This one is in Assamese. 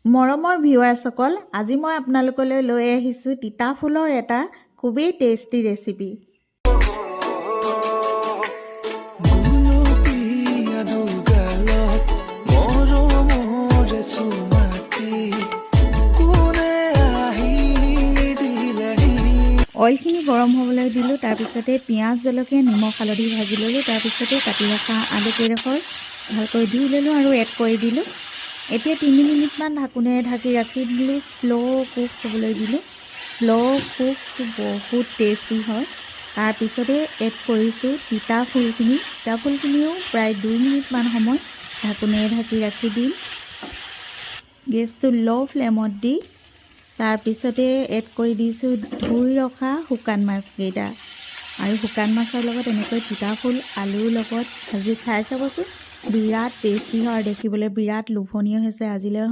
মৰমৰ ভিউৱাৰ্ছসকল, আজি মই আপোনালোকলৈ লৈ আহিছোঁ তিতা ফুলৰ এটা খুবেই টেষ্টি ৰেচিপি। অইলখিনি গৰম হ'বলৈ দিলোঁ, তাৰপিছতে পিঁয়াজ, জলকীয়া, নিমখ, হালধি ভাজি ল'লোঁ। তাৰপিছতে কাটি ৰখা আলু কেইডোখৰ ভালকৈ ধুই ল'লোঁ আৰু এড কৰি দিলোঁ। এতিয়া 3 মিনিটমান ঢাকোনেৰে ঢাকি ৰাখি দিলোঁ, শ্ল' কুক হ'বলৈ দিলোঁ। শ্ল' কুকটো বহুত টেষ্টি হয়। তাৰপিছতে এড কৰিছোঁ তিতা ফুলখিনি। তিতা ফুলখিনিও প্ৰায় 2 মিনিটমান সময় ঢাকোনেৰে ঢাকি ৰাখি দিম। গেছটো ল' ফ্লেমত দি তাৰপিছতে এড কৰি দিছোঁ ধুই ৰখা শুকান মাছকেইটা। আৰু শুকান মাছৰ লগত এনেকৈ তিতা ফুল আলুৰ লগত ভাজি খাই চাবচোন, বিৰাট টেষ্টি হয়, দেখিবলৈ বিৰাট লোভনীয় হৈছে। আজিলৈ